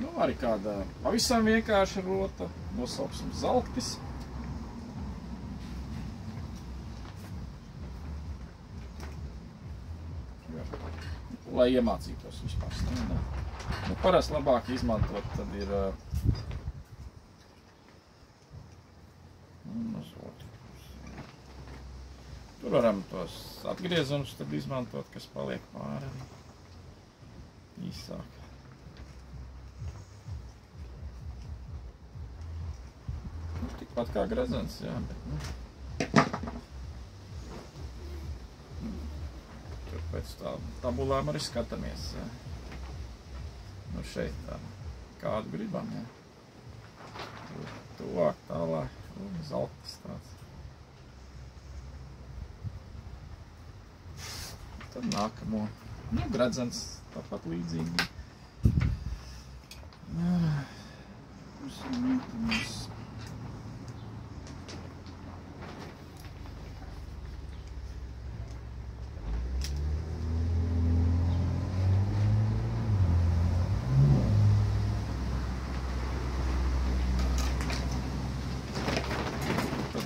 Nu, arī kāda pavisam vienkārša rota, nosauksim Zalktis. Lai iemācītos vispār strādāt. Nu, parasti labāk izmantot, tad ir uz otru pusi. Tur varam tos atgriezumus tad izmantot, kas paliek pāri īsāk. Nu, tikpat kā gredzens, jā, bet, nu. Pēc tā tabulām arī skatāmies. Nu šeit tā, kādu gribam, jā. Tuvāk, tālāk, Zalktis tāds. Tad nākamo, nu, gredzens tāpat līdzīgi.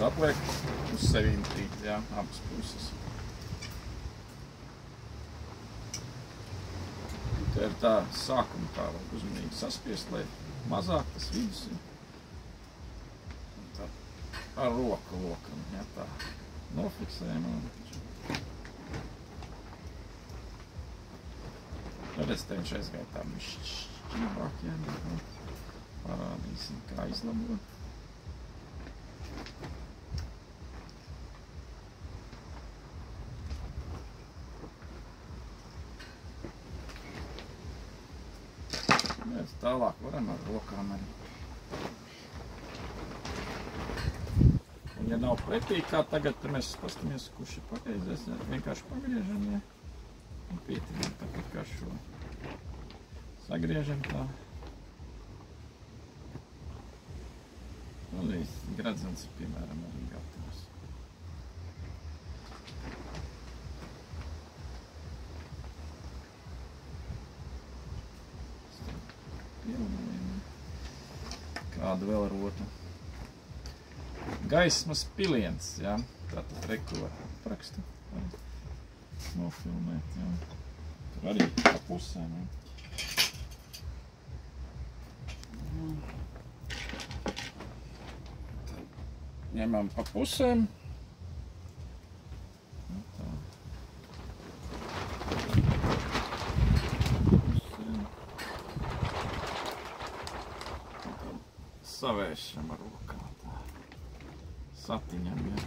Atliek uz sevīm trīt, jā, abas puses. Te ir tā sākuma tā vajag uzmanīgi saspiest, lai mazāk tas vidus ir. Tā ar roku lokam, jā, tā nofiksējam. Redz, te viņš aizgāja tā šķībāk, jā, parādīsim, kā izlabot. Tālāk varam ar rokām arī. Un ja nav pretī, kā tagad, tad mēs paskatāmies, kurš ir pareizais, vienkārši pagriežam, ja. Un pietinām tāpat kā šo. Sagriežam tā. Un viss gredzens, piemēram, arī gatavs. Kādu vēl rotu. Gaismas piliens, jā. Tātad reku var aprakstu. Nofilmēt, jā. Tur arī pa pusēm, jā. Ņemam pa pusēm. Savēršam ar rokā tā. Satiņam, jā.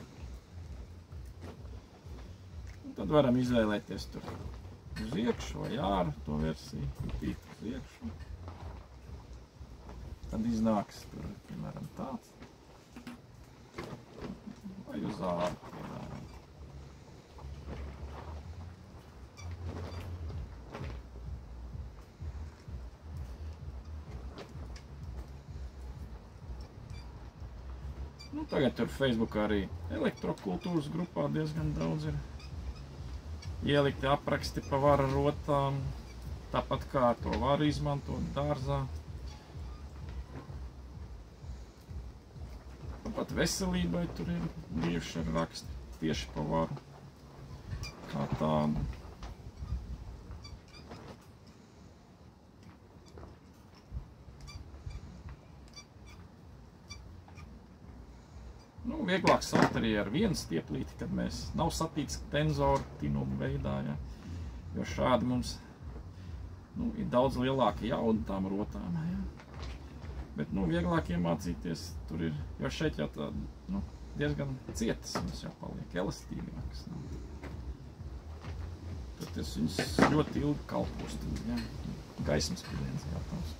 Un tad varam izvēlēties tur uz iekšu vai āru to versiju. Tīt uz iekšu. Tad iznāks tur, piemēram, tāds. Vai uz āru, piemēram. Nu, tagad tur Facebookā arī elektrokultūras grupā diezgan daudz ir ielikti apraksti pa vara rotām, tāpat kā to var izmantot dārzā. Tāpat veselībai tur ir bijuši ar raksti tieši pa varu kā tādu. Nu, vieglāk sakt arī ar vienu stieplīti, kad mēs nav satīts tenzoru tinumu veidā, ja? Jo šādi mums ir daudz lielāka jauda tām rotām. Ja? Bet vieglāk iemācīties tur ir, jo šeit jau tā diezgan cietas mums jau paliek elastīgākas. Tad tas viņas ļoti ilgi kalpos, tad, ja? Gaismas piliens gatavs.